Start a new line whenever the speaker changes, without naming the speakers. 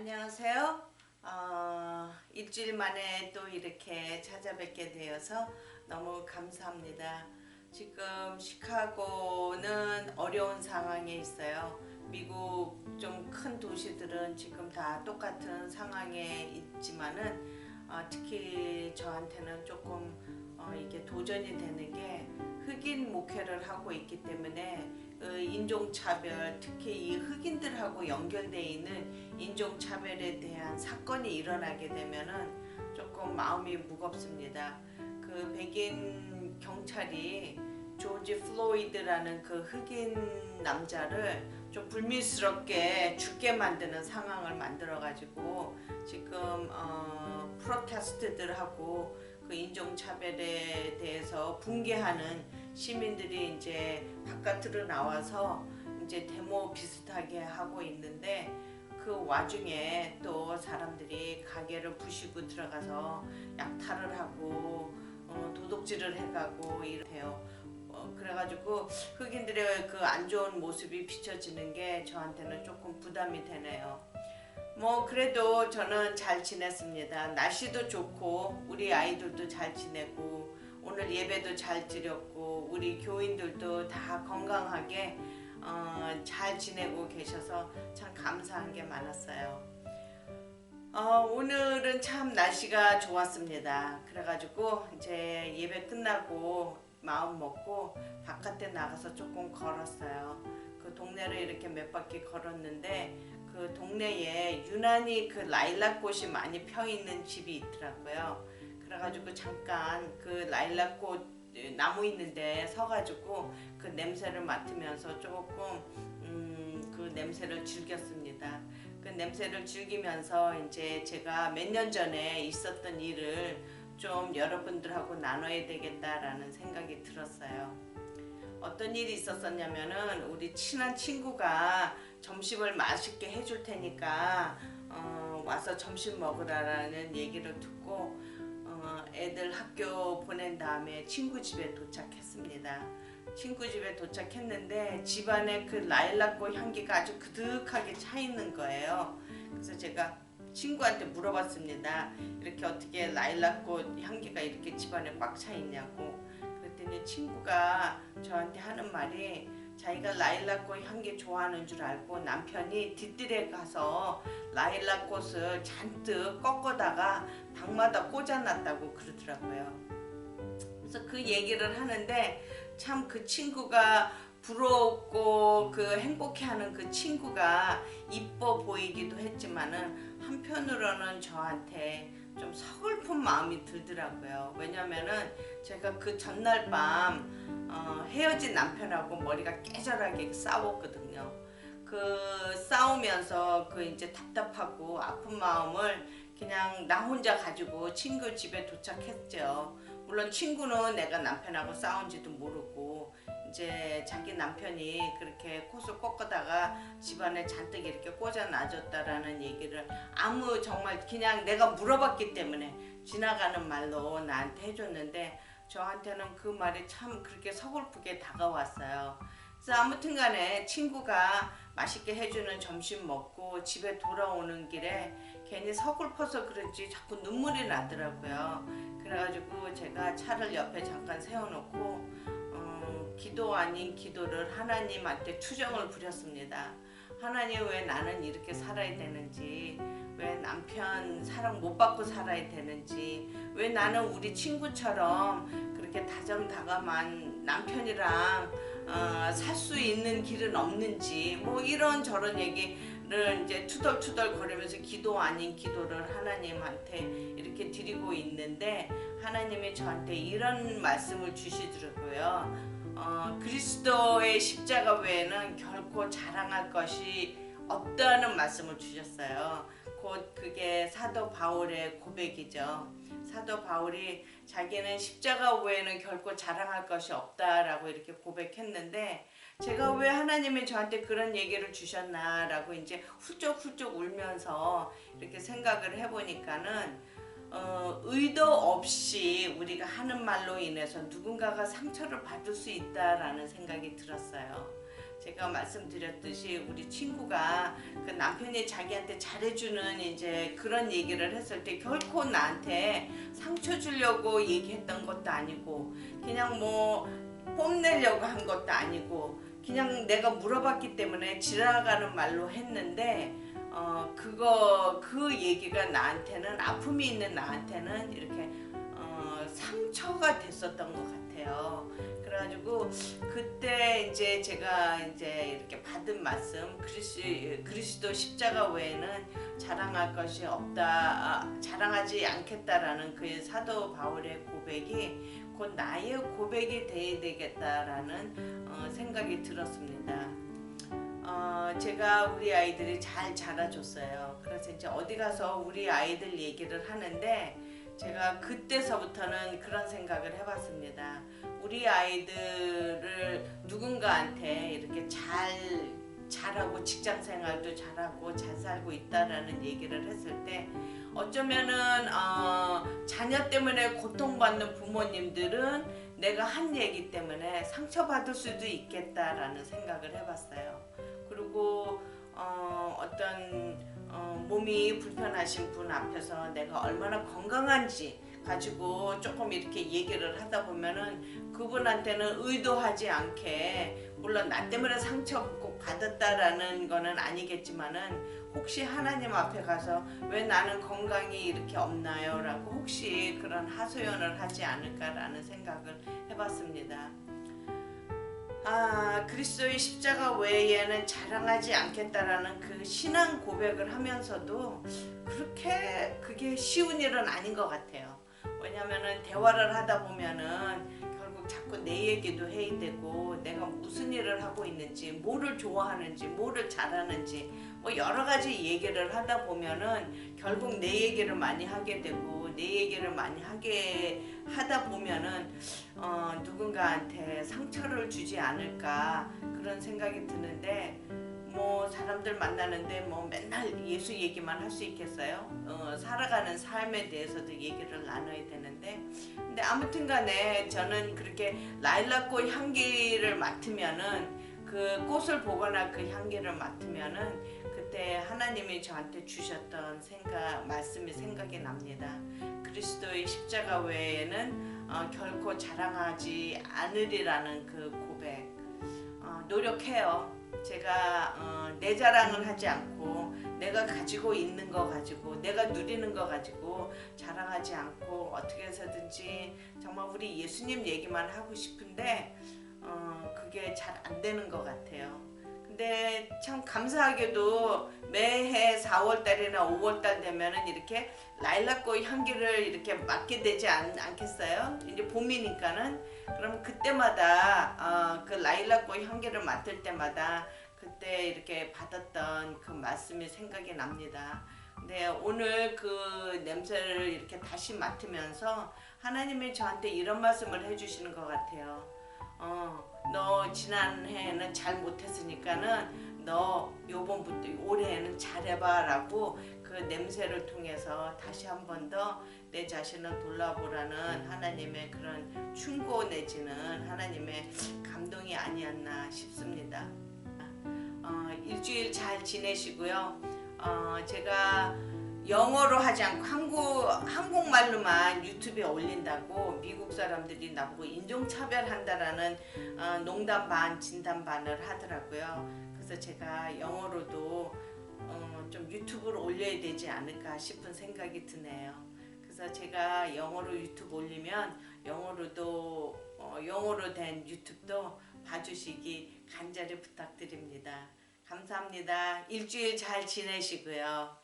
안녕하세요. 일주일 만에 또 이렇게 찾아뵙게 되어서 너무 감사합니다. 지금 시카고는 어려운 상황에 있어요. 미국 좀 큰 도시들은 지금 다 똑같은 상황에 있지만은 특히 저한테는 조금 이게 도전이 되는 게 흑인 목회를 하고 있기 때문에 인종차별, 특히 이 흑인들하고 연결되어 있는 인종차별에 대한 사건이 일어나게 되면은 조금 마음이 무겁습니다. 그 백인 경찰이 조지 플로이드라는 그 흑인 남자를 좀 불미스럽게 죽게 만드는 상황을 만들어 가지고 지금 프로테스트들하고 그 인종차별에 대해서 붕괴하는 시민들이 이제 바깥으로 나와서 이제 데모 비슷하게 하고 있는데, 그 와중에 또 사람들이 가게를 부시고 들어가서 약탈을 하고 도둑질을 해가고 이래요. 그래가지고 흑인들의 그 안 좋은 모습이 비춰지는 게 저한테는 조금 부담이 되네요. 뭐 그래도 저는 잘 지냈습니다. 날씨도 좋고 우리 아이들도 잘 지내고 오늘 예배도 잘 드렸고 우리 교인들도 다 건강하게 잘 지내고 계셔서 참 감사한 게 많았어요. 오늘은 참 날씨가 좋았습니다. 그래가지고 이제 예배 끝나고 마음 먹고 바깥에 나가서 조금 걸었어요. 그 동네를 이렇게 몇 바퀴 걸었는데 그 동네에 유난히 그 라일락꽃이 많이 펴 있는 집이 있더라고요. 그래가지고 잠깐 그 라일락꽃 나무 있는데 서가지고 그 냄새를 맡으면서 조금 그 냄새를 즐겼습니다. 그 냄새를 즐기면서 이제 제가 몇 년 전에 있었던 일을 좀 여러분들하고 나눠야 되겠다라는 생각이 들었어요. 어떤 일이 있었었냐면은 우리 친한 친구가 점심을 맛있게 해줄 테니까 와서 점심 먹으라라는 얘기를 듣고 애들 학교 보낸 다음에 친구 집에 도착했습니다. 친구 집에 도착했는데 집안에 그 라일락꽃 향기가 아주 그득하게 차 있는 거예요. 그래서 제가 친구한테 물어봤습니다. 이렇게 어떻게 라일락꽃 향기가 이렇게 집안에 꽉 차 있냐고. 그랬더니 친구가 저한테 하는 말이 자기가 라일락꽃 향기 좋아하는 줄 알고 남편이 뒷뜰에 가서 라일락꽃을 잔뜩 꺾어다가 방마다 꽂아놨다고 그러더라고요. 그래서 그 얘기를 하는데 참 그 친구가 부럽고 그 행복해하는 그 친구가 이뻐 보이기도 했지만은 한편으로는 저한테 좀 서글픈 마음이 들더라고요. 왜냐면은 제가 그 전날 밤 헤어진 남편하고 머리가 깨절하게 싸웠거든요. 그 싸우면서 그 이제 답답하고 아픈 마음을 그냥 나 혼자 가지고 친구 집에 도착했죠. 물론 친구는 내가 남편하고 싸운지도 모르고 이제 자기 남편이 그렇게 콧을 꺾다가 집안에 잔뜩 이렇게 꽂아 놔줬다라는 얘기를 정말 그냥 내가 물어봤기 때문에 지나가는 말로 나한테 해줬는데 저한테는 그 말이 참 그렇게 서글프게 다가왔어요. 그래서 아무튼 간에 친구가 맛있게 해주는 점심 먹고 집에 돌아오는 길에 괜히 서글퍼서 그런지 자꾸 눈물이 나더라고요. 그래가지고 제가 차를 옆에 잠깐 세워놓고 기도 아닌 기도를 하나님한테 투정을 부렸습니다. 하나님, 왜 나는 이렇게 살아야 되는지, 왜 남편 사랑 못 받고 살아야 되는지, 왜 나는 우리 친구처럼 그렇게 다정다감한 남편이랑 살 수 있는 길은 없는지, 뭐 이런저런 얘기를 이제 투덜투덜 거리면서 기도 아닌 기도를 하나님한테 이렇게 드리고 있는데 하나님이 저한테 이런 말씀을 주시더라고요. 그리스도의 십자가 외에는 결코 자랑할 것이 없다는 말씀을 주셨어요. 곧 그게 사도 바울의 고백이죠. 사도 바울이 자기는 십자가 외에는 결코 자랑할 것이 없다라고 이렇게 고백했는데, 제가 왜 하나님이 저한테 그런 얘기를 주셨나라고 이제 훌쩍훌쩍 울면서 이렇게 생각을 해보니까는 의도 없이 우리가 하는 말로 인해서 누군가가 상처를 받을 수 있다라는 생각이 들었어요. 제가 말씀드렸듯이 우리 친구가 그 남편이 자기한테 잘해주는 이제 그런 얘기를 했을 때 결코 나한테 상처 주려고 얘기했던 것도 아니고 그냥 뭐 뽐내려고 한 것도 아니고 그냥 내가 물어봤기 때문에 지나가는 말로 했는데 그 얘기가 나한테는 아픔이 있는 나한테는 이렇게 상처가 됐었던 것 같아요. 그래가지고 그때 이제 제가 이제 이렇게 받은 말씀 그리스도 십자가 외에는 자랑할 것이 없다, 자랑하지 않겠다라는 그 사도 바울의 고백이 곧 나의 고백이 돼야 되겠다라는 생각이 들었습니다. 제가 우리 아이들이 잘 자라줬어요. 그래서 이제 어디 가서 우리 아이들 얘기를 하는데 제가 그때서부터는 그런 생각을 해봤습니다. 우리 아이들을 누군가한테 이렇게 잘하고 직장 생활도 잘하고 잘 살고 있다라는 얘기를 했을 때 어쩌면은 자녀 때문에 고통받는 부모님들은 내가 한 얘기 때문에 상처받을 수도 있겠다라는 생각을 해봤어요. 그리고 어떤 몸이 불편하신 분 앞에서 내가 얼마나 건강한지 가지고 조금 이렇게 얘기를 하다 보면은 그분한테는 의도하지 않게 물론 나 때문에 상처 꼭 받았다라는 거는 아니겠지만은 혹시 하나님 앞에 가서 왜 나는 건강이 이렇게 없나요? 라고 혹시 그런 하소연을 하지 않을까라는 생각을 해봤습니다. 그리스도의 십자가 외에는 자랑하지 않겠다라는 그 신앙 고백을 하면서도 그렇게 그게 쉬운 일은 아닌 것 같아요. 왜냐면은 대화를 하다 보면은 결국 자꾸 내 얘기도 해야 되고 내가 무슨 일을 하고 있는지 뭐를 좋아하는지 뭐를 잘하는지 뭐 여러 가지 얘기를 하다 보면은 결국 내 얘기를 많이 하게 되고 내 얘기를 많이 하게 하다 보면은 누군가한테 상처를 주지 않을까 그런 생각이 드는데 뭐 사람들 만나는데 뭐 맨날 예수 얘기만 할 수 있겠어요? 살아가는 삶에 대해서도 얘기를 나눠야 되는데 근데 아무튼 간에 저는 그렇게 라일락꽃 향기를 맡으면은 그 꽃을 보거나 그 향기를 맡으면은 그때 하나님이 저한테 주셨던 말씀이 생각이 납니다. 그리스도의 십자가 외에는 결코 자랑하지 않으리라는 그 고백 노력해요. 제가 내 자랑을 하지 않고 내가 가지고 있는 거 가지고 내가 누리는 거 가지고 자랑하지 않고 어떻게 해서든지 정말 우리 예수님 얘기만 하고 싶은데 그게 잘 안 되는 것 같아요. 근데 참 감사하게도 매해 4월달이나 5월달 되면은 이렇게 라일락꽃 향기를 이렇게 맡게 되지 않겠어요? 이제 봄이니까는 그럼 그때마다 그 라일락꽃 향기를 맡을 때마다 그때 이렇게 받았던 그 말씀이 생각이 납니다. 근데 오늘 그 냄새를 이렇게 다시 맡으면서 하나님이 저한테 이런 말씀을 해주시는 것 같아요. 너 지난해에는 잘 못했으니까는 너 요번부터 올해에는 잘해봐 라고 그 냄새를 통해서 다시 한 번 더 내 자신을 돌아보라는 하나님의 그런 충고 내지는 하나님의 감동이 아니었나 싶습니다. 일주일 잘 지내시고요. 제가 영어로 하지 않고 한국말로만 유튜브에 올린다고 미국 사람들이 나보고 인종차별한다라는 농담 반 진담 반을 하더라고요. 그래서 제가 영어로도 좀 유튜브를 올려야 되지 않을까 싶은 생각이 드네요. 그래서 제가 영어로 유튜브 올리면 영어로 된 유튜브도 봐주시기 간절히 부탁드립니다. 감사합니다. 일주일 잘 지내시고요.